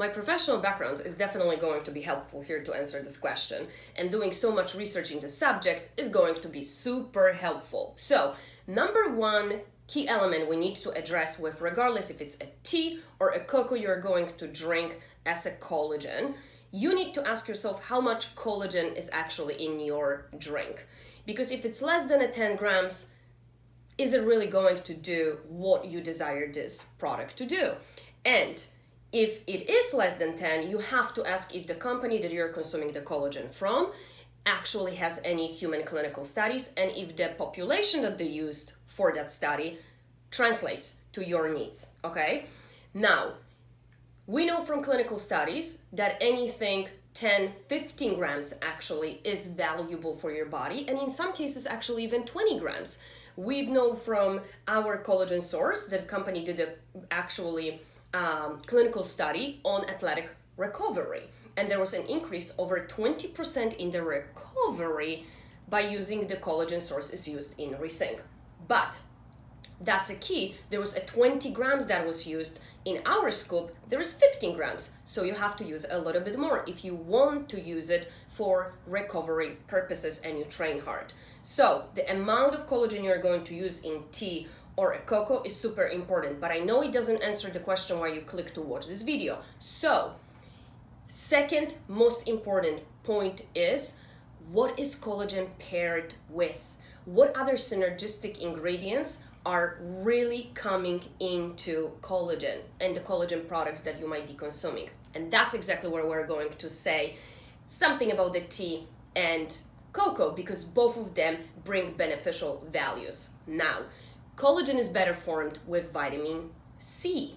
My professional background is definitely going to be helpful here to answer this question, and doing so much research in the subject is going to be super helpful. So, number one key element we need to address with, regardless if it's a tea or a cocoa you're going to drink as a collagen, you need to ask yourself how much collagen is actually in your drink. Because if it's less than 10 grams, is it really going to do what you desire this product to do? And if it is less than 10, you have to ask if the company that you're consuming the collagen from actually has any human clinical studies, and if the population that they used for that study translates to your needs, okay? Now, we know from clinical studies that anything 10, 15 grams actually is valuable for your body, and in some cases actually even 20 grams. We know from our collagen source that company did a clinical study on athletic recovery, and there was an increase over 20% in the recovery by using the collagen sources used in Resync. But that's a key. There was a 20 grams that was used. In our scoop, there is 15 grams. So you have to use a little bit more if you want to use it for recovery purposes and you train hard. So the amount of collagen you're going to use in tea or a cocoa is super important, but I know it doesn't answer the question why you click to watch this video. So, second most important point is, what is collagen paired with? What other synergistic ingredients are really coming into collagen and the collagen products that you might be consuming? And that's exactly where we're going to say something about the tea and cocoa, because both of them bring beneficial values. Now, collagen is better formed with vitamin C.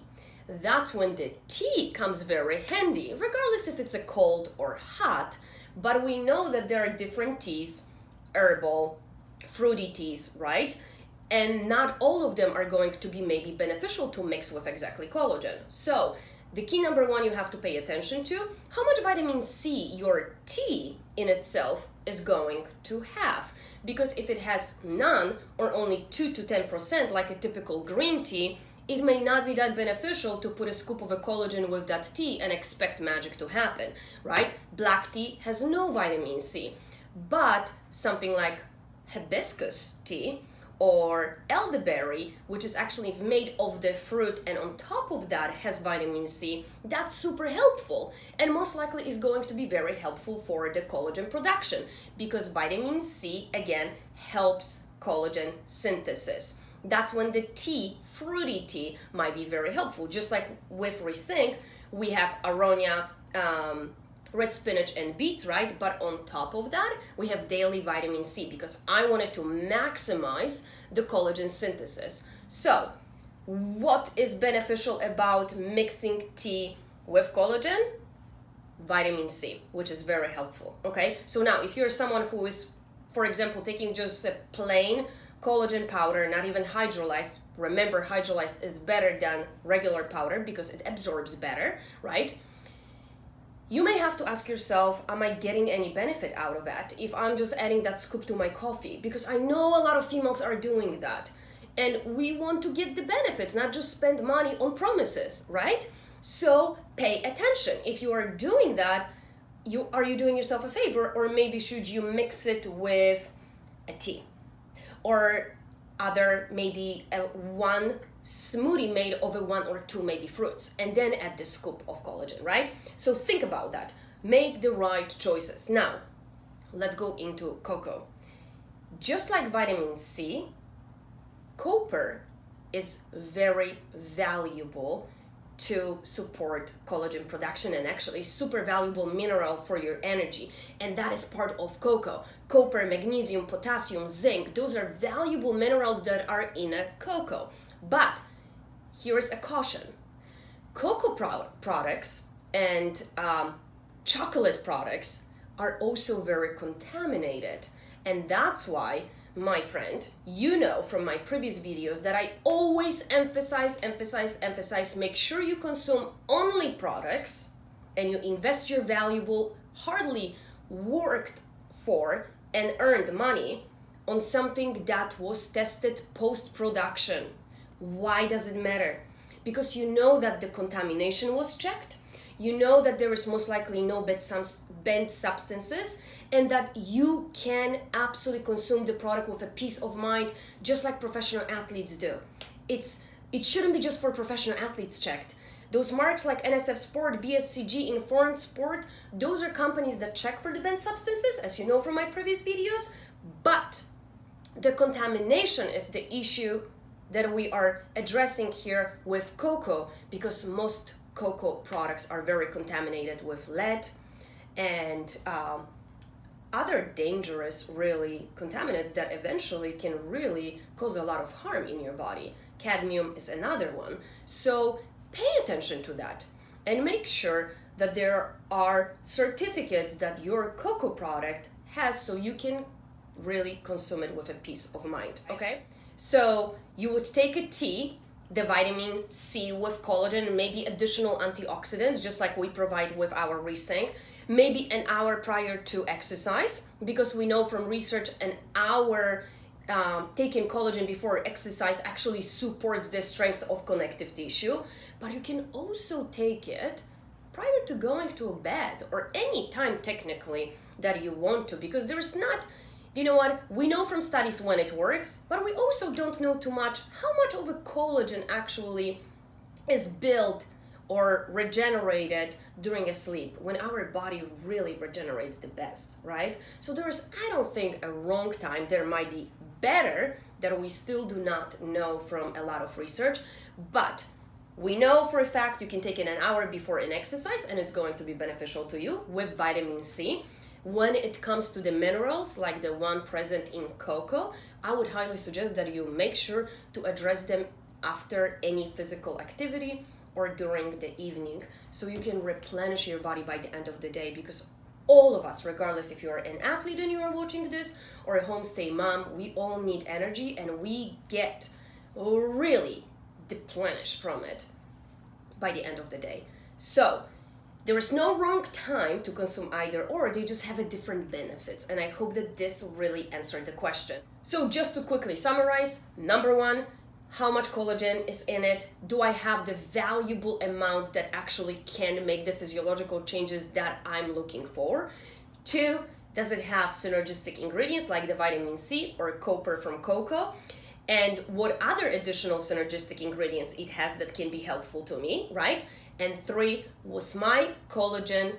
That's when the tea comes very handy, regardless if it's a cold or hot. But we know that there are different teas, herbal, fruity teas, right? And not all of them are going to be maybe beneficial to mix with exactly collagen. So the key number one you have to pay attention to, how much vitamin C your tea in itself is going to have. Because if it has none or only 2 to 10% like a typical green tea, it may not be that beneficial to put a scoop of a collagen with that tea and expect magic to happen, right? Black tea has no vitamin C, but something like hibiscus tea or elderberry, which is actually made of the fruit and on top of that has vitamin C, that's super helpful and most likely is going to be very helpful for the collagen production, because vitamin C again helps collagen synthesis. That's when the tea, fruity tea, might be very helpful. Just like with Resync, we have aronia, red spinach and beets, right? But on top of that, we have daily vitamin C, because I wanted to maximize the collagen synthesis. So, what is beneficial about mixing tea with collagen? Vitamin C, which is very helpful, okay? So now, if you're someone who is, for example, taking just a plain collagen powder, not even hydrolyzed, remember hydrolyzed is better than regular powder because it absorbs better, right? You may have to ask yourself, am I getting any benefit out of that if I'm just adding that scoop to my coffee? Because I know a lot of females are doing that. And we want to get the benefits, not just spend money on promises, right? So pay attention. If you are doing that, are you doing yourself a favor? Or maybe should you mix it with a tea? Or maybe one smoothie made of one or two maybe fruits, and then add the scoop of collagen, right? So think about that. Make the right choices. Now, let's go into cocoa. Just like vitamin C, copper is very valuable to support collagen production, and actually super valuable mineral for your energy, and that is part of cocoa. Copper, magnesium, potassium, zinc, those are valuable minerals that are in a cocoa. But here's a caution. Cocoa products and chocolate products are also very contaminated, and that's why, my friend, you know from my previous videos that I always emphasize, make sure you consume only products and you invest your valuable, hardly worked for and earned money on something that was tested post-production. Why does it matter? Because you know that the contamination was checked, you know that there is most likely no banned substances, and that you can absolutely consume the product with a peace of mind, just like professional athletes do. It shouldn't be just for professional athletes checked. Those marks like NSF Sport, BSCG, Informed Sport, those are companies that check for the banned substances, as you know from my previous videos, but the contamination is the issue that we are addressing here with cocoa, because most cocoa products are very contaminated with lead and other dangerous really contaminants that eventually can really cause a lot of harm in your body. Cadmium is another one. So pay attention to that and make sure that there are certificates that your cocoa product has, so you can really consume it with a peace of mind, okay? So you would take a tea, the vitamin C with collagen and maybe additional antioxidants, just like we provide with our Resync, maybe an hour prior to exercise, because we know from research an hour taking collagen before exercise actually supports the strength of connective tissue. But you can also take it prior to going to bed, or any time technically that you want to, because there's not, you know what, we know from studies when it works, but we also don't know too much how much of a collagen actually is built or regenerated during a sleep, when our body really regenerates the best, right? So there's, I don't think, a wrong time. There might be better that we still do not know from a lot of research, but we know for a fact you can take it an hour before an exercise and it's going to be beneficial to you with vitamin C. When it comes to the minerals, like the one present in cocoa, I would highly suggest that you make sure to address them after any physical activity or during the evening, so you can replenish your body by the end of the day, because all of us, regardless if you're an athlete and you are watching this or a homestay mom, we all need energy, and we get really deplenished from it by the end of the day. So there is no wrong time to consume either or, they just have a different benefits, and I hope that this really answered the question. So just to quickly summarize, number one, how much collagen is in it? Do I have the valuable amount that actually can make the physiological changes that I'm looking for? Two, does it have synergistic ingredients like the vitamin C or copper from cocoa? And what other additional synergistic ingredients it has that can be helpful to me, right? And three, was my collagen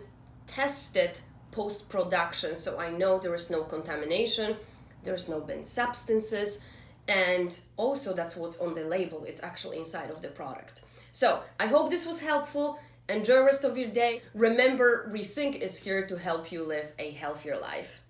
tested post-production, so I know there is no contamination, there's no banned substances, and also that's what's on the label. It's actually inside of the product. So I hope this was helpful. Enjoy the rest of your day. Remember, Resync is here to help you live a healthier life.